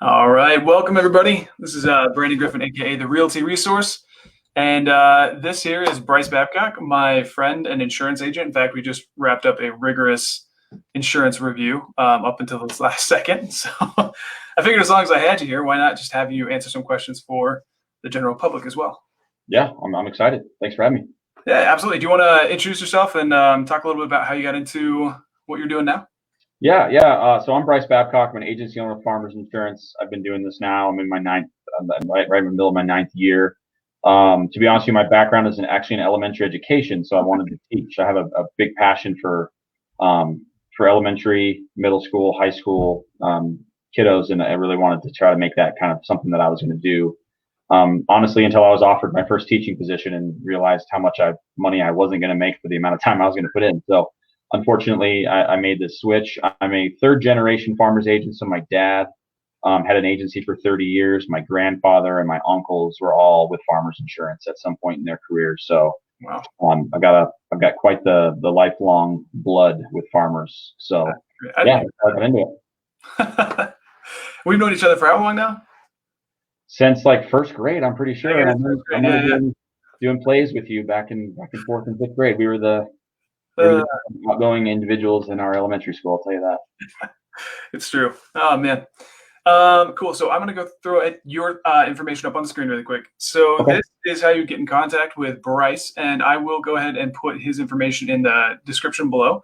All right, welcome everybody. This is Brandon Griffin, aka the Realty Resource, and this here is Bryce Babcock, my friend and insurance agent. In fact, we just wrapped up a rigorous insurance review up until this last second. So I figured as long as I had you here, why not just have you answer some questions for the general public as well? Yeah, I'm excited. Thanks for having me. Yeah, absolutely. Do you want to introduce yourself and talk a little bit about how you got into what you're doing now? Yeah. So I'm Bryce Babcock. I'm an agency owner of Farmers Insurance. I've been doing this now. I'm in my ninth, I'm right in the middle of my ninth year. To be honest with you, my background is actually in elementary education, so I wanted to teach. I have a big passion for elementary, middle school, high school kiddos, and I really wanted to try to make that kind of something that I was going to do. Honestly, until I was offered my first teaching position and realized how much money I wasn't going to make for the amount of time I was going to put in. So unfortunately, I made this switch. I'm a third generation farmer's agent. So my dad had an agency for 30 years. My grandfather and my uncles were all with Farmers Insurance at some point in their careers. So Wow. I've got quite the lifelong blood with farmers. So yeah, I got into it. We've known each other for how long now? Since like first grade, I'm pretty sure. Yeah, I'm doing plays with you back in fourth and fifth grade. We were the outgoing individuals in our elementary school. I'll tell you that. It's true. Oh man. Cool. So I'm going to go throw your information up on the screen really quick. So This is how you get in contact with Bryce, and I will go ahead and put his information in the description below.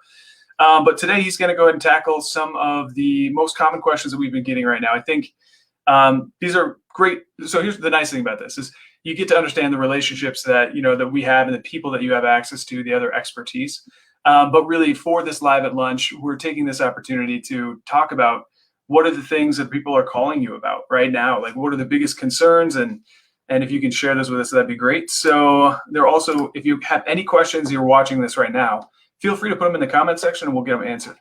But today he's going to go ahead and tackle some of the most common questions that we've been getting right now. I think these are great. So here's the nice thing about this is you get to understand the relationships that that we have and the people that you have access to, the other expertise. But really, for this live at lunch, we're taking this opportunity to talk about what are the things that people are calling you about right now? Like, what are the biggest concerns? And if you can share those with us, that'd be great. So there also, if you have any questions, you're watching this right now, feel free to put them in the comment section and we'll get them answered.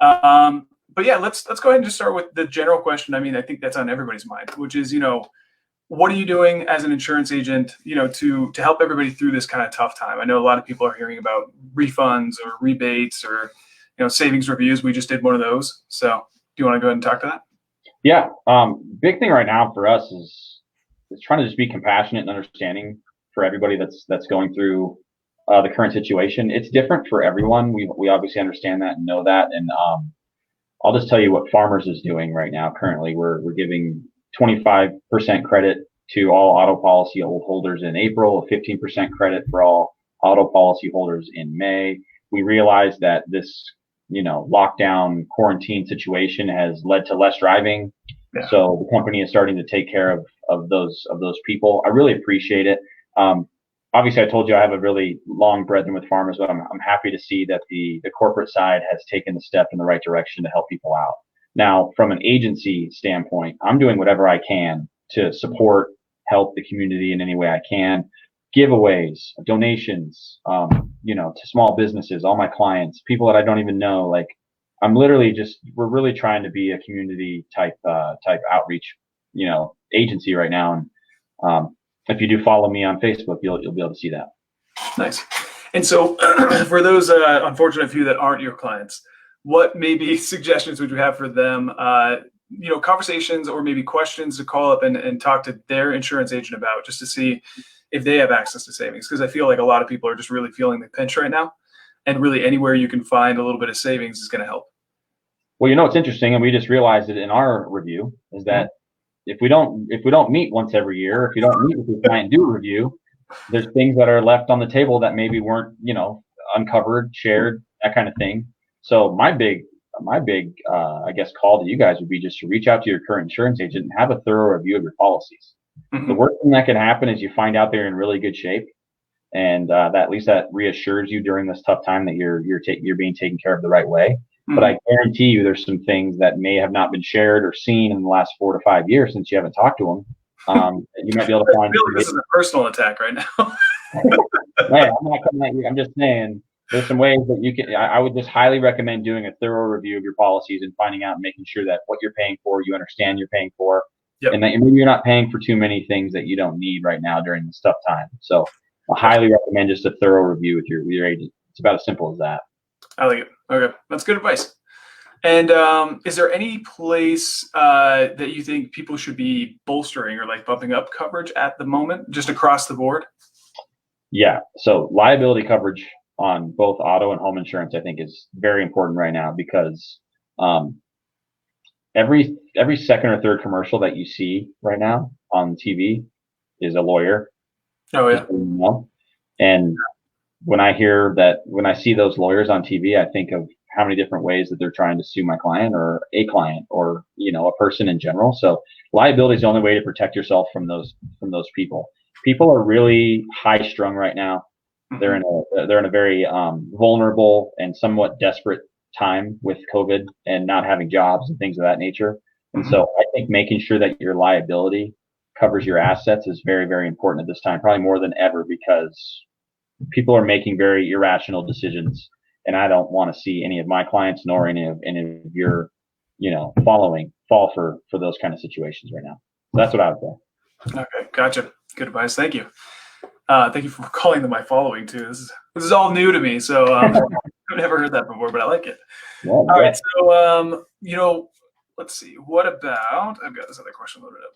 But yeah, let's go ahead and just start with the general question. I mean, I think that's on everybody's mind, which is, what are you doing as an insurance agent, to help everybody through this kind of tough time? I know a lot of people are hearing about refunds or rebates or, savings reviews. We just did one of those. So do you want to go ahead and talk to that? Yeah. Big thing right now for us is trying to just be compassionate and understanding for everybody that's going through the current situation. It's different for everyone. We obviously understand that and know that. And I'll just tell you what Farmers is doing right now. Currently, we're giving 25% credit to all auto policy holders in April, 15% credit for all auto policy holders in May. We realize that this lockdown quarantine situation has led to less driving. Yeah. So the company is starting to take care of those people. I really appreciate it. Obviously, I told you I have a really long brethren with Farmers, but I'm happy to see that the corporate side has taken the step in the right direction to help people out. Now, from an agency standpoint, I'm doing whatever I can to support, help the community in any way I can. Giveaways, donations, to small businesses, all my clients, people that I don't even know. Like, we're really trying to be a community type outreach, agency right now. And if you do follow me on Facebook, you'll be able to see that. Nice. And so for those unfortunate few that aren't your clients, what maybe suggestions would you have for them, conversations or maybe questions to call up and talk to their insurance agent about, just to see if they have access to savings? Because I feel like a lot of people are just really feeling the pinch right now, and really anywhere you can find a little bit of savings is going to help. Well, it's interesting, and we just realized it in our review, is that if we don't meet once every year, if you don't meet with your client and do a review, there's things that are left on the table that maybe weren't, uncovered, shared, that kind of thing. So my big, I guess, call to you guys would be just to reach out to your current insurance agent and have a thorough review of your policies. Mm-hmm. The worst thing that can happen is you find out they're in really good shape, and that at least that reassures you during this tough time that you're being taken care of the right way. Mm-hmm. But I guarantee you, there's some things that may have not been shared or seen in the last 4 to 5 years since you haven't talked to them. You might be able to find. I feel like this is a personal attack right now. Hey, I'm not coming at you. I'm just saying there's some ways that you can. I would just highly recommend doing a thorough review of your policies and finding out and making sure that what you're paying for, you understand you're paying for, and that maybe you're not paying for too many things that you don't need right now during this tough time. So I highly recommend just a thorough review with your agent. It's about as simple as that. I like it. Okay, that's good advice. And is there any place that you think people should be bolstering or like bumping up coverage at the moment, just across the board? Yeah. So liability coverage on both auto and home insurance, I think, is very important right now because um, every second or third commercial that you see right now on TV is a lawyer, Oh just yeah. so you know. And when I see those lawyers on TV, I think of how many different ways that they're trying to sue my client or a client or, a person in general. So liability is the only way to protect yourself from those people. People are really high strung right now. They're Mhm. in a very vulnerable and somewhat desperate time with COVID and not having jobs and things of that nature. And Mhm. so I think making sure that your liability covers your assets is very, very important at this time, probably more than ever, because people are making very irrational decisions, and I don't want to see any of my clients nor any of your, following fall for those kind of situations right now. So that's what I would say. Okay, gotcha. Good advice. Thank you. Thank you for calling them my following too. This is all new to me, so I've never heard that before, but I like it. Yeah, All right, yeah. so let's see. What about? I've got this other question loaded up.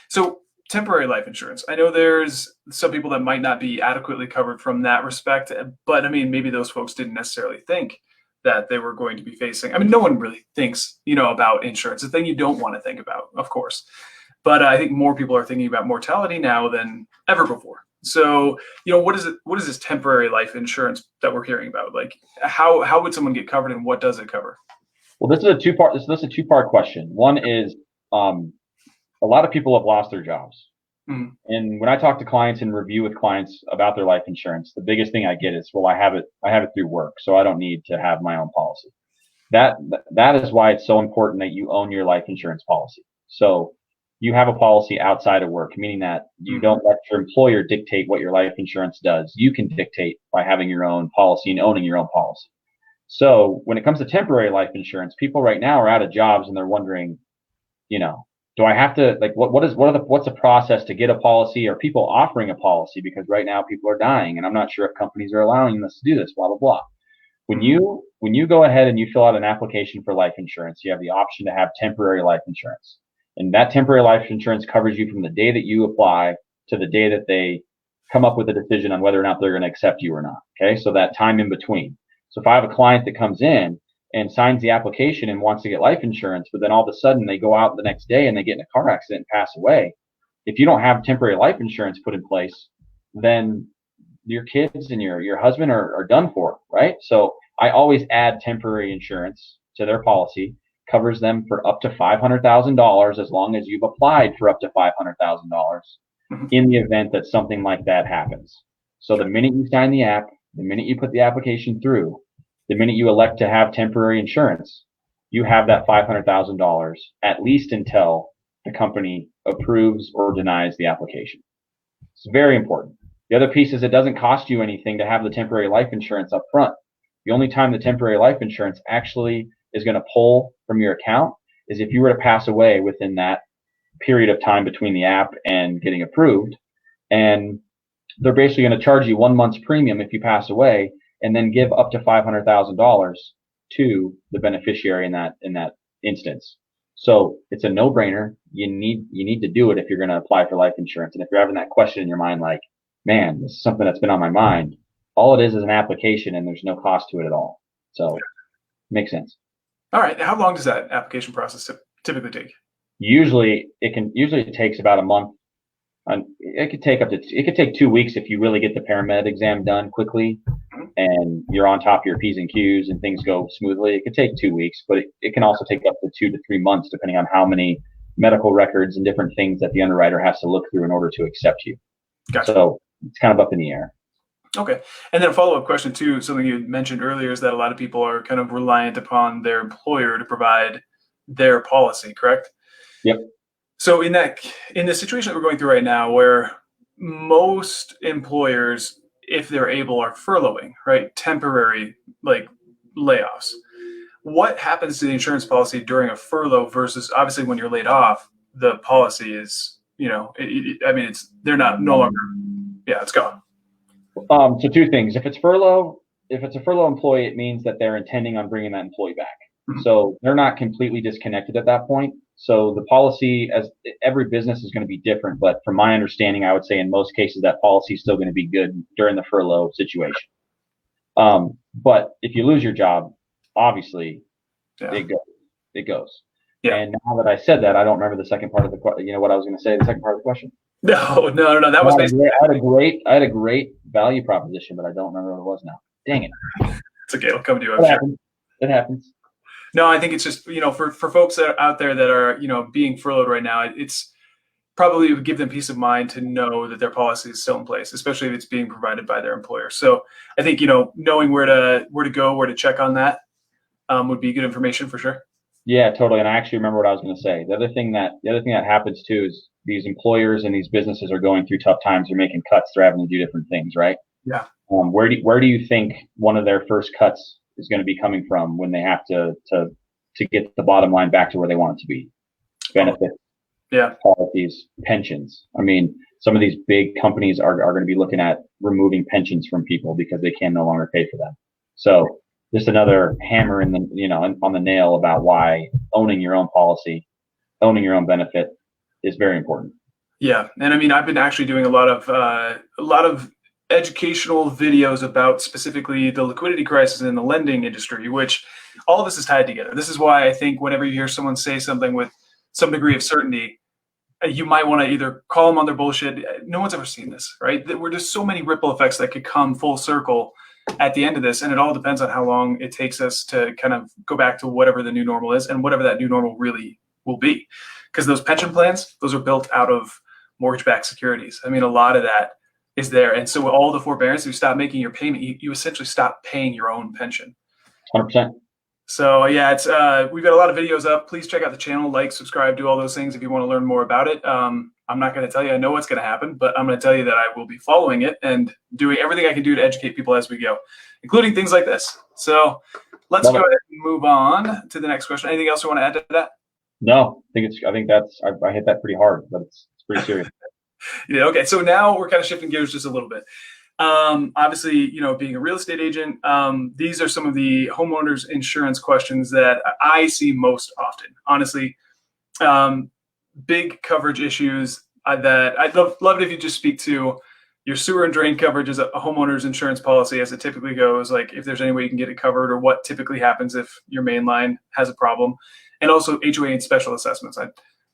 So temporary life insurance. I know there's some people that might not be adequately covered from that respect, but I mean, maybe those folks didn't necessarily think that they were going to be facing. I mean, no one really thinks, about insurance. The thing you don't want to think about, of course. But I think more people are thinking about mortality now than ever before. So, what is it? What is this temporary life insurance that we're hearing about? Like, how would someone get covered, and what does it cover? Well, this is a two-part question. One is a lot of people have lost their jobs. Mm. And when I talk to clients and review with clients about their life insurance, the biggest thing I get is, well, I have it through work, so I don't need to have my own policy. That that is why it's so important that you own your life insurance policy. So you have a policy outside of work, meaning that you Mm-hmm. don't let your employer dictate what your life insurance does. You can dictate by having your own policy and owning your own policy. So when it comes to temporary life insurance, people right now are out of jobs and they're wondering, you know, do I have to, like, what's the process to get a policy? Are people offering a policy? Because right now people are dying and I'm not sure if companies are allowing us to do this, blah, blah, blah. When you go ahead and you fill out an application for life insurance, you have the option to have temporary life insurance. And that temporary life insurance covers you from the day that you apply to the day that they come up with a decision on whether or not they're going to accept you or not. Okay. So that time in between. So if I have a client that comes in and signs the application and wants to get life insurance, but then all of a sudden they go out the next day and they get in a car accident and pass away. If you don't have temporary life insurance put in place, then your kids and your husband are done for, right? So I always add temporary insurance to their policy, covers them for up to $500,000 as long as you've applied for up to $500,000 Mm-hmm. in the event that something like that happens. So the minute you sign the app, the minute you put the application through, the minute you elect to have temporary insurance, you have that $500,000 at least until the company approves or denies the application. It's very important. The other piece is it doesn't cost you anything to have the temporary life insurance up front. The only time the temporary life insurance actually is going to pull from your account is if you were to pass away within that period of time between the app and getting approved. And they're basically going to charge you 1 month's premium if you pass away and then give up to $500,000 to the beneficiary in that instance. So it's a no-brainer. You need to do it if you're going to apply for life insurance. And if you're having that question in your mind, like, man, this is something that's been on my mind, all it is an application and there's no cost to it at all. So makes sense. All right. How long does that application process typically take? Usually it takes about a month. It could take 2 weeks if you really get the paramed exam done quickly Mhm. and you're on top of your P's and Q's and things go smoothly. It could take 2 weeks, but it can also take up to 2 to 3 months depending on how many medical records and different things that the underwriter has to look through in order to accept you. Gotcha. So it's kind of up in the air. Okay. And then a follow-up question too, something you mentioned earlier is that a lot of people are kind of reliant upon their employer to provide their policy, correct? Yep. So in the situation that we're going through right now, where most employers, if they're able, are furloughing, right? Temporary like layoffs. What happens to the insurance policy during a furlough versus obviously when you're laid off, the policy is, I mean, they're not no longer, yeah, it's gone. So two things. If it's a furlough employee, it means that they're intending on bringing that employee back. Mhm. So they're not completely disconnected at that point. So the policy, as every business is going to be different, but from my understanding, I would say in most cases that policy is still going to be good during the furlough situation. But if you lose your job, obviously Yeah. it goes. It goes. Yeah. And now that I said that, I don't remember the second part of the question. You know what I was going to say? The second part of the question. No. That was basically. I had a great value proposition, but I don't remember what it was now. Dang it! It's okay. It'll come to you, I'm It sure. happens. It happens. No, I think it's just, for folks that are out there that are, being furloughed right now, it's probably would give them peace of mind to know that their policy is still in place, especially if it's being provided by their employer. So I think, knowing where to go, where to check on that would be good information for sure. Yeah, totally. And I actually remember what I was going to say. The other thing that happens too is these employers and these businesses are going through tough times. They're making cuts. They're having to do different things, right? Yeah. Where do you think one of their first cuts is going to be coming from when they have to get the bottom line back to where they want it to be? Benefits, yeah, policies, pensions. I mean, some of these big companies are going to be looking at removing pensions from people because they can no longer pay for them. So just another hammer in the on the nail about why owning your own policy, owning your own benefit is very important. Yeah, and I mean, I've been actually doing a lot of educational videos about specifically the liquidity crisis in the lending industry, which all of this is tied together. This is why I think whenever you hear someone say something with some degree of certainty, you might want to either call them on their bullshit. No one's ever seen this, right? There were just so many ripple effects that could come full circle at the end of this, and it all depends on how long it takes us to kind of go back to whatever the new normal is and whatever that new normal really will be. Because those pension plans, those are built out of mortgage-backed securities. I mean, a lot of that is there. And so all the forbearance, you stop making your payment, you essentially stop paying your own pension. 100%. So yeah, it's we've got a lot of videos up. Please check out the channel, like, subscribe, do all those things if you want to learn more about it. I'm not going to tell you I know what's going to happen, but I'm going to tell you that I will be following it and doing everything I can do to educate people as we go, including things like this. So let's go ahead and move on to the next question. Anything else you want to add to that? No, I think I hit that pretty hard, but it's pretty serious. Yeah. Okay. So now we're kind of shifting gears just a little bit. Obviously, being a real estate agent, these are some of the homeowners insurance questions that I see most often. Honestly, big coverage issues that I'd love it if you just speak to your sewer and drain coverage as a homeowner's insurance policy, as it typically goes, like if there's any way you can get it covered or what typically happens if your main line has a problem, and also HOA and special assessments. I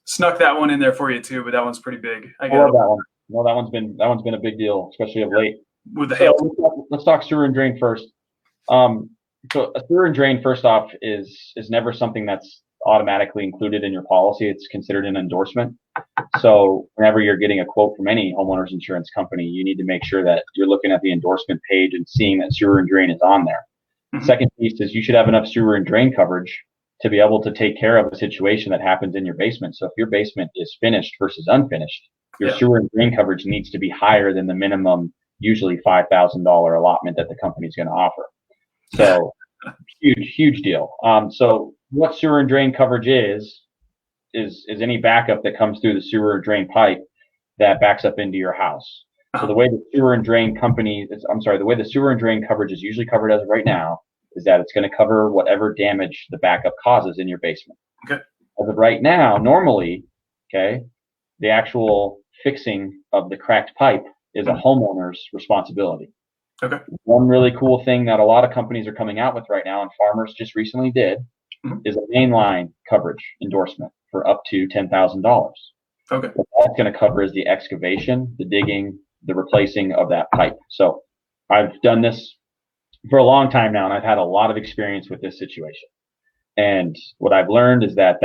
snuck that one in there for you too, but that one's pretty big. I love that one. No, that one's been a big deal, especially of late. With the hail. Let's talk sewer and drain first. So a sewer and drain, first off, is never something that's automatically included in your policy. It's considered an endorsement. So whenever you're getting a quote from any homeowner's insurance company, you need to make sure that you're looking at the endorsement page and seeing that sewer and drain is on there. Mm-hmm. Second piece is you should have enough sewer and drain coverage to be able to take care of a situation that happens in your basement. So if your basement is finished versus unfinished, your sewer and drain coverage needs to be higher than the minimum, usually $5,000 allotment that the company's going to offer. So huge deal. So what sewer and drain coverage is any backup that comes through the sewer or drain pipe that backs up into your house. So the way the sewer and drain the way the sewer and drain coverage is usually covered as of right now is that it's going to cover whatever damage the backup causes in your basement. Okay. As of right now, normally, the actual fixing of the cracked pipe is a homeowner's responsibility. Okay. One really cool thing that a lot of companies are coming out with right now, and farmers just recently did, is a mainline coverage endorsement for up to $10,000. Okay. What that's going to cover is the excavation, the digging, the replacing of that pipe. So I've done this for a long time now, and I've had a lot of experience with this situation. And what I've learned is that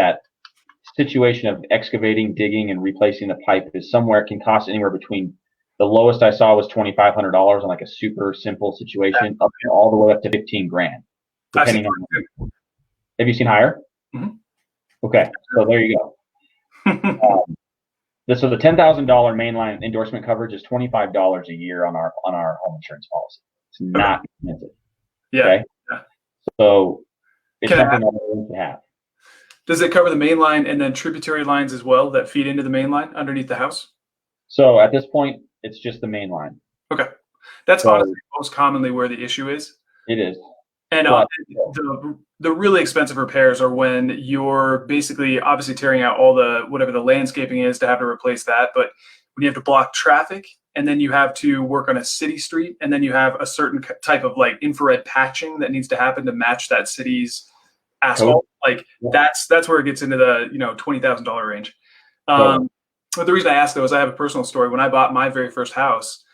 situation of excavating, digging, and replacing the pipe is somewhere, can cost anywhere between, the lowest I saw was $2,500 on like a super simple situation, up to all the way up to $15,000, depending on. Have you seen higher? Mm-hmm. Okay, so there you go. So the $10,000 mainline endorsement coverage is $25 a year on our home insurance policy. It's not expensive. Yeah. Okay? Yeah. So it's something that we need to have. Does it cover the main line and then tributary lines as well that feed into the main line underneath the house? So at this point, it's just the main line. Okay. That's honestly most commonly where the issue is. It is. And But the really expensive repairs are when you're basically obviously tearing out all the whatever the landscaping is to have to replace that. But when you have to block traffic and then you have to work on a city street and then you have a certain type of like infrared patching that needs to happen to match that city's asphalt, like that's where it gets into the $20,000 range. But the reason I asked though is I have a personal story. When I bought my very first house,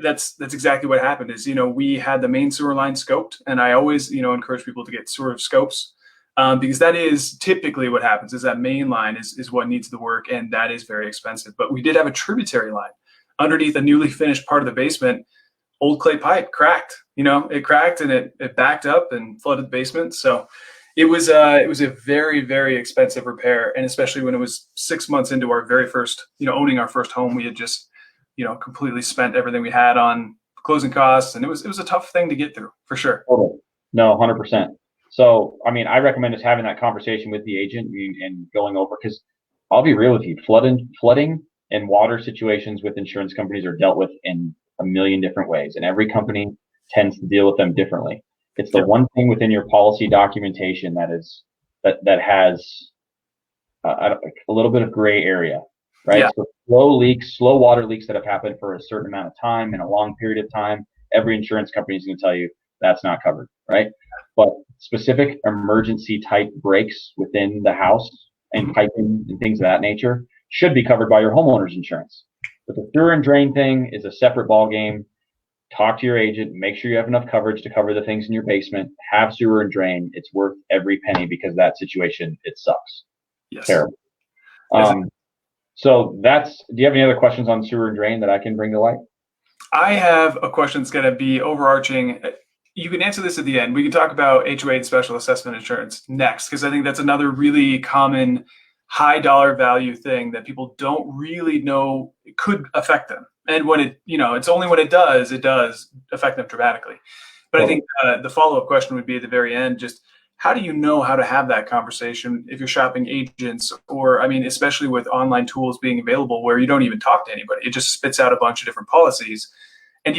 that's exactly what happened is, we had the main sewer line scoped, and I always, encourage people to get sewer scopes, because that is typically what happens is that main line is what needs the work, and that is very expensive. But we did have a tributary line underneath a newly finished part of the basement. Old clay pipe cracked, it cracked and it backed up and flooded the basement. So it was a very, very expensive repair. And especially when it was 6 months into our very first, owning our first home, we had just completely spent everything we had on closing costs, and it was a tough thing to get through for sure. No, 100%. So, I mean, I recommend just having that conversation with the agent and going over, because I'll be real with you, flooding and water situations with insurance companies are dealt with in a million different ways, and every company tends to deal with them differently. It's the one thing within your policy documentation that has a little bit of gray area. Right. Yeah. So slow water leaks that have happened for a certain amount of time in a long period of time, every insurance company is going to tell you that's not covered. Right. But specific emergency type breaks within the house and piping and things of that nature should be covered by your homeowner's insurance. But the sewer and drain thing is a separate ball game. Talk to your agent, make sure you have enough coverage to cover the things in your basement, have sewer and drain. It's worth every penny, because that situation, it sucks. Yes. Terrible. So do you have any other questions on sewer and drain that I can bring to light? I have a question that's going to be overarching. You can answer this at the end. We can talk about HOA and special assessment insurance next, because I think that's another really common high dollar value thing that people don't really know it could affect them. And when it's only when it does affect them dramatically. But I think the follow-up question would be at the very end, just how do you know how to have that conversation if you're shopping agents, or, especially with online tools being available where you don't even talk to anybody. It just spits out a bunch of different policies, and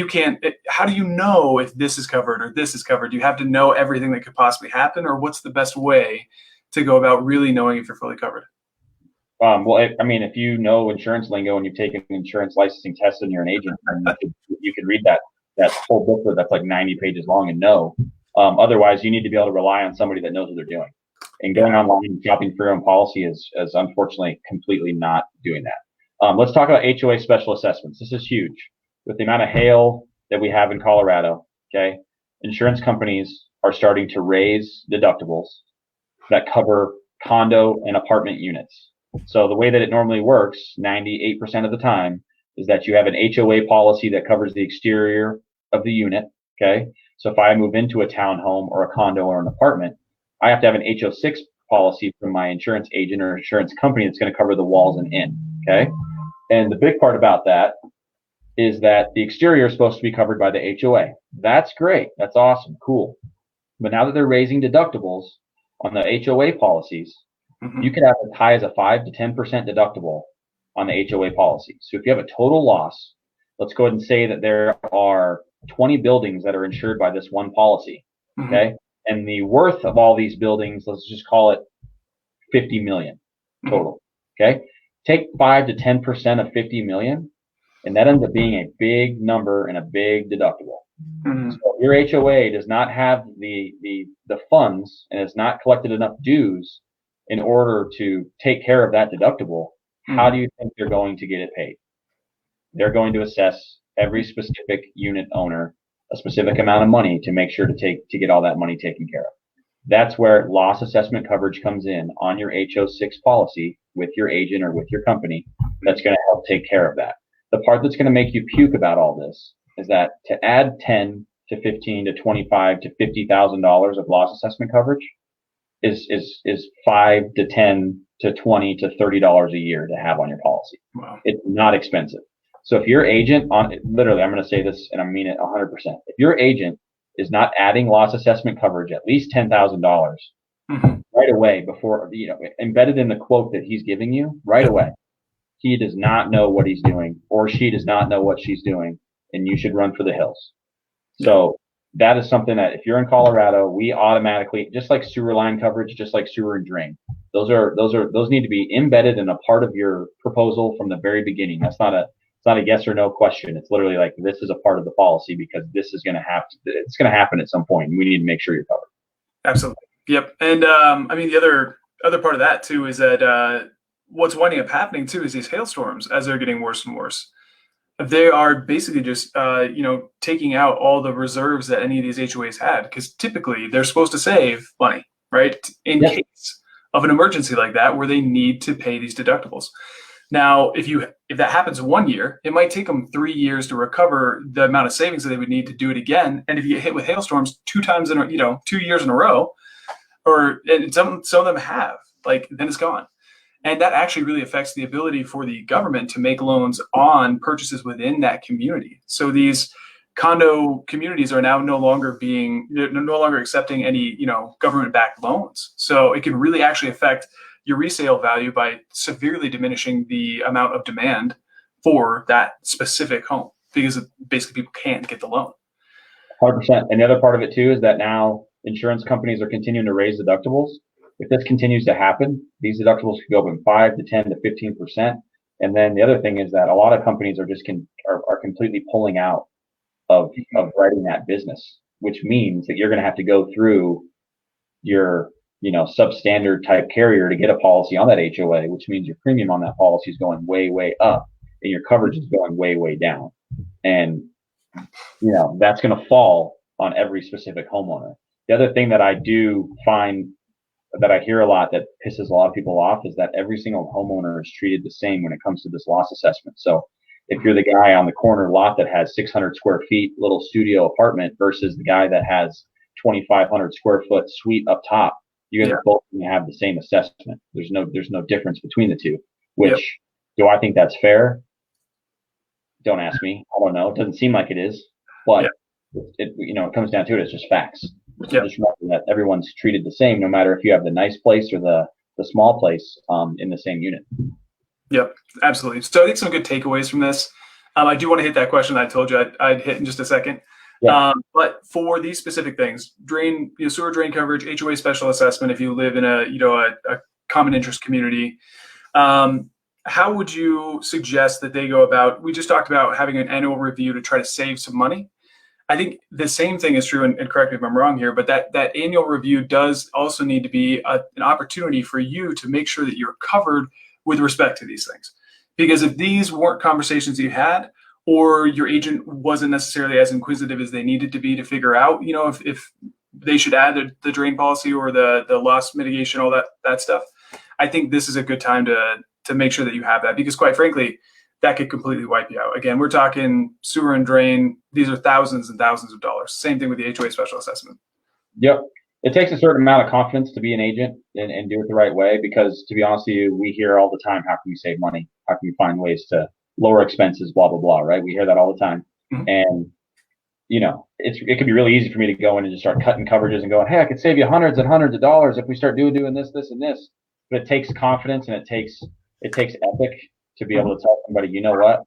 how do you know if this is covered or this is covered? Do you have to know everything that could possibly happen, or what's the best way to go about really knowing if you're fully covered? If you know insurance lingo and you've taken insurance licensing tests and you're an agent, you could read that whole booklet that's like 90 pages long and know. Otherwise, you need to be able to rely on somebody that knows what they're doing. And going online and shopping for your own policy is unfortunately completely not doing that. Let's talk about HOA special assessments. This is huge. With the amount of hail that we have in Colorado, okay, insurance companies are starting to raise deductibles that cover condo and apartment units. So the way that it normally works, 98% of the time, is that you have an HOA policy that covers the exterior of the unit, okay? So if I move into a townhome or a condo or an apartment, I have to have an HO6 policy from my insurance agent or insurance company that's going to cover the walls and in, okay? And the big part about that is that the exterior is supposed to be covered by the HOA. That's great. That's awesome. Cool. But now that they're raising deductibles on the HOA policies, you could have as high as a 5 to 10% deductible on the HOA policy. So if you have a total loss, let's go ahead and say that there are 20 buildings that are insured by this one policy, okay? And the worth of all these buildings, let's just call it 50 million total, okay? Take 5 to 10% of 50 million, and that ends up being a big number and a big deductible. So if your HOA does not have the funds and has not collected enough dues in order to take care of that deductible, how do you think they're going to get it paid? They're going to assess every specific unit owner a specific amount of money to make sure to get all that money taken care of. That's where loss assessment coverage comes in on your HO6 policy with your agent or with your company. That's going to help take care of that. The part that's going to make you puke about all this is that to add 10 to 15 to 25 to $50,000 of loss assessment coverage is 5 to 10 to 20 to $30 a year to have on your policy. Wow. It's not expensive. So if your agent literally, I'm going to say this and I mean it 100%. If your agent is not adding loss assessment coverage at least $10,000 right away before, embedded in the quote that he's giving you right away, he does not know what he's doing, or she does not know what she's doing, and you should run for the hills. So that is something that if you're in Colorado, we automatically, just like sewer line coverage, just like sewer and drain, those need to be embedded in a part of your proposal from the very beginning. It's not a yes or no question. It's literally like, this is a part of the policy because this is going to it's going to happen at some point, and we need to make sure you're covered. Absolutely. Yep. And I mean, the other part of that too is that what's winding up happening too is these hailstorms, as they're getting worse and worse, they are basically just taking out all the reserves that any of these HOAs had, because typically they're supposed to save money, right, in case of an emergency like that where they need to pay these deductibles. Now, if that happens 1 year, it might take them 3 years to recover the amount of savings that they would need to do it again. And if you get hit with hailstorms 2 years in a row, and some of them have, like, then it's gone. And that actually really affects the ability for the government to make loans on purchases within that community. So these condo communities are now no longer accepting any, government-backed loans. So it can really actually affect your resale value by severely diminishing the amount of demand for that specific home, because basically people can't get the loan. 100%. And the other part of it too is that now insurance companies are continuing to raise deductibles. If this continues to happen, these deductibles could go up from 5 to 10 to 15%. And then the other thing is that a lot of companies are completely pulling out of writing that business, which means that you're going to have to go through your substandard type carrier to get a policy on that HOA, which means your premium on that policy is going way, way up and your coverage is going way, way down. And that's going to fall on every specific homeowner. The other thing that I do find that I hear a lot that pisses a lot of people off is that every single homeowner is treated the same when it comes to this loss assessment. So if you're the guy on the corner lot that has 600 square feet, little studio apartment versus the guy that has 2,500 square foot suite up top, you guys are both going to have the same assessment. There's no difference between the two, which do I think that's fair? Don't ask me. I don't know. It doesn't seem like it is, but it comes down to it. It's just facts. Just remember that everyone's treated the same, no matter if you have the nice place or the small place in the same unit. Yep, absolutely. So I think some good takeaways from this. I do want to hit that question that I told you I'd hit in just a second. Yeah. But for these specific things, sewer drain coverage, HOA special assessment, if you live in a common interest community, how would you suggest that they go about? We just talked about having an annual review to try to save some money. I think the same thing is true, and correct me if I'm wrong here, but that annual review does also need to be an opportunity for you to make sure that you're covered with respect to these things. Because if these weren't conversations you had, or your agent wasn't necessarily as inquisitive as they needed to be to figure out, if they should add the drain policy or the loss mitigation, all that stuff, I think this is a good time to make sure that you have that, because quite frankly, that could completely wipe you out. Again, we're talking sewer and drain. These are thousands and thousands of dollars. Same thing with the HOA special assessment. Yep. It takes a certain amount of confidence to be an agent and do it the right way, because to be honest with you, we hear all the time, how can we save money? How can we find ways to lower expenses, blah, blah, blah, right? We hear that all the time. Mm-hmm. And, it could be really easy for me to go in and just start cutting coverages and going, hey, I could save you hundreds and hundreds of dollars if we start doing this, this, and this. But it takes confidence, and it takes ethic to be able to tell somebody, you know what,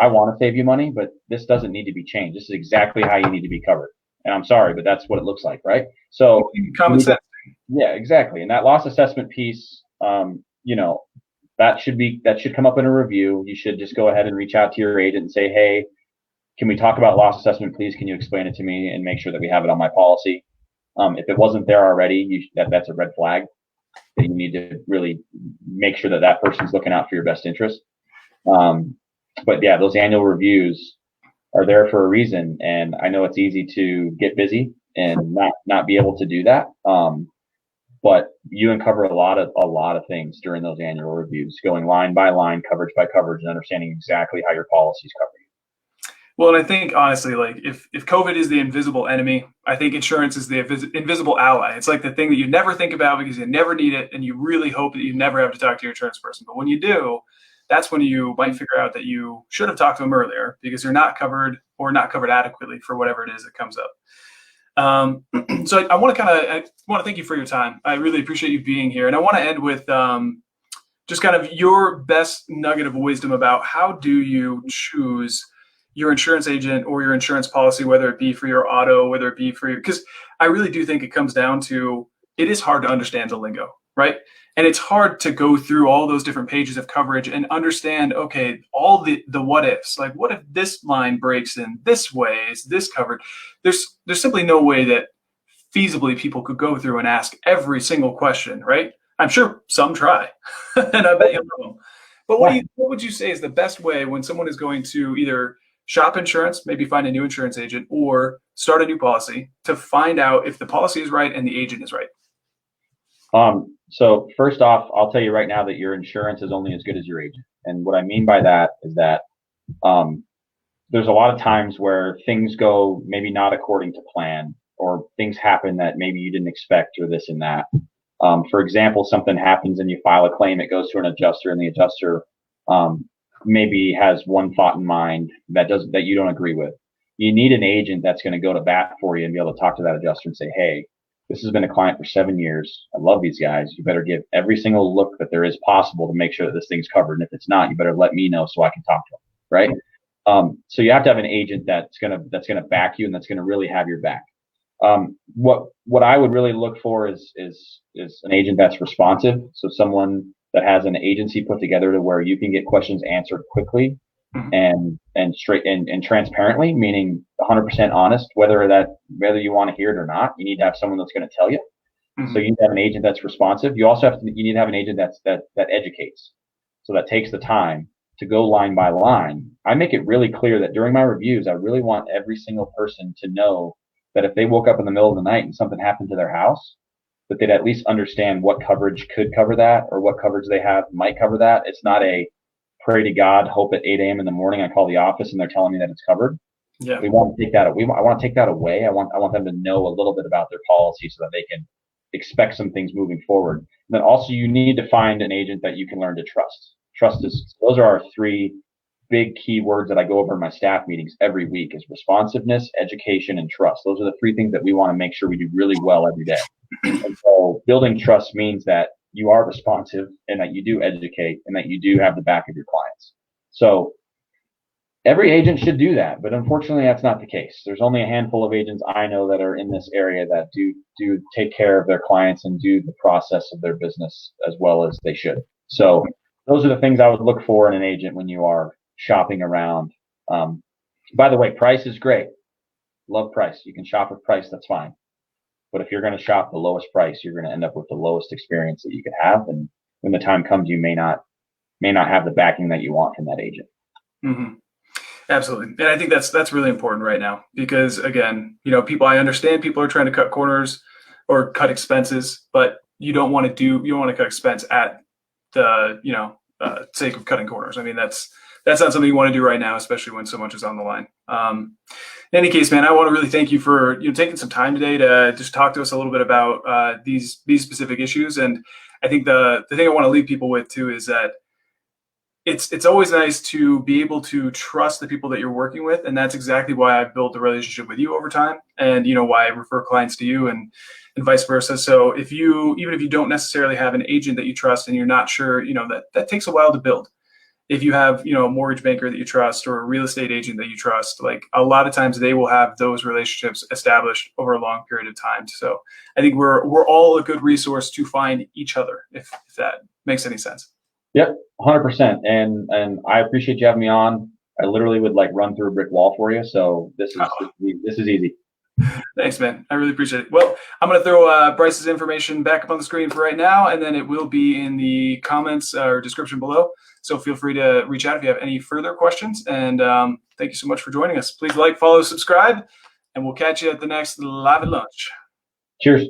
I want to save you money, but this doesn't need to be changed. This is exactly how you need to be covered. And I'm sorry, but that's what it looks like, right? So common sense. Yeah, exactly. And that loss assessment piece, that should come up in a review. You should just go ahead and reach out to your agent and say, hey, can we talk about loss assessment, please? Can you explain it to me and make sure that we have it on my policy? If it wasn't there already, that's a red flag. That you need to really make sure that person's looking out for your best interest. But yeah, those annual reviews are there for a reason. And I know it's easy to get busy and not be able to do that. But you uncover a lot of things during those annual reviews, going line by line, coverage by coverage, and understanding exactly how your policy is covering. Well, and I think honestly, like if COVID is the invisible enemy, I think insurance is the invisible ally. It's like the thing that you never think about because you never need it, and you really hope that you never have to talk to your insurance person. But when you do, that's when you might figure out that you should have talked to them earlier because you're not covered or not covered adequately for whatever it is that comes up. So I want to thank you for your time. I really appreciate you being here, and I want to end with just kind of your best nugget of wisdom about how do you choose your insurance agent or your insurance policy, whether it be for your auto, whether it be for your, because I really do think it comes down to, it is hard to understand the lingo, right? And it's hard to go through all those different pages of coverage and understand, okay, all the what ifs, like what if this line breaks in this way, is this covered? There's simply no way that feasibly people could go through and ask every single question, right? I'm sure some try, and I bet you love them. But what would you say is the best way when someone is going to either shop insurance, maybe find a new insurance agent, or start a new policy to find out if the policy is right and the agent is right? So first off, I'll tell you right now that your insurance is only as good as your agent. And what I mean by that is that there's a lot of times where things go maybe not according to plan, or things happen that maybe you didn't expect, or this and that. For example, something happens and you file a claim, it goes to an adjuster, and the adjuster maybe has one thought in mind that you don't agree with. You need an agent that's going to go to bat for you and be able to talk to that adjuster and say, hey, this has been a client for 7 years. I love these guys. You better give every single look that there is possible to make sure that this thing's covered. And if it's not, you better let me know so I can talk to them. Right. So you have to have an agent that's gonna back you and that's gonna really have your back. What I would really look for is an agent that's responsive. So someone that has an agency put together to where you can get questions answered quickly and straight and transparently, meaning 100% honest, whether you want to hear it or not. You need to have someone that's going to tell you. So you need to have an agent that's responsive. You need to have an agent that educates. So that takes the time to go line by line. I make it really clear that during my reviews, I really want every single person to know that if they woke up in the middle of the night and something happened to their house, that they'd at least understand what coverage could cover that, or what coverage they have might cover that. It's not a pray to God, hope at 8 a.m. in the morning I call the office and they're telling me that it's covered. Yeah. We want to take that. I want to take that away. I want them to know a little bit about their policy so that they can expect some things moving forward. And then also you need to find an agent that you can learn to trust. Those are our three big key words that I go over in my staff meetings every week: is responsiveness, education, and trust. Those are the three things that we want to make sure we do really well every day. And so building trust means that you are responsive and that you do educate and that you do have the back of your clients. So every agent should do that, but unfortunately that's not the case. There's only a handful of agents I know that are in this area that do take care of their clients and do the process of their business as well as they should. So those are the things I would look for in an agent when you are shopping around. By the way, price is great. Love price. You can shop with price, that's fine. But if you're going to shop the lowest price, you're going to end up with the lowest experience that you could have. And when the time comes, you may not have the backing that you want from that agent. Mm-hmm. Absolutely. And I think that's really important right now, because again, I understand people are trying to cut corners or cut expenses, but you don't want to cut expense at the, sake of cutting corners. I mean, that's not something you want to do right now, especially when so much is on the line. In any case, man, I want to really thank you for taking some time today to just talk to us a little bit about these specific issues. And I think the thing I want to leave people with too is that it's always nice to be able to trust the people that you're working with, and that's exactly why I've built a relationship with you over time, and why I refer clients to you and vice versa. So even if you don't necessarily have an agent that you trust and you're not sure, that takes a while to build. If you have, a mortgage banker that you trust or a real estate agent that you trust, like a lot of times they will have those relationships established over a long period of time. So I think we're all a good resource to find each other, if that makes any sense. Yep, 100%. And I appreciate you having me on. I literally would run through a brick wall for you. So this is easy. Thanks, man. I really appreciate it. Well, I'm going to throw Bryce's information back up on the screen for right now, and then it will be in the comments or description below. So feel free to reach out if you have any further questions. And thank you so much for joining us. Please like, follow, subscribe, and we'll catch you at the next Live at Lunch. Cheers.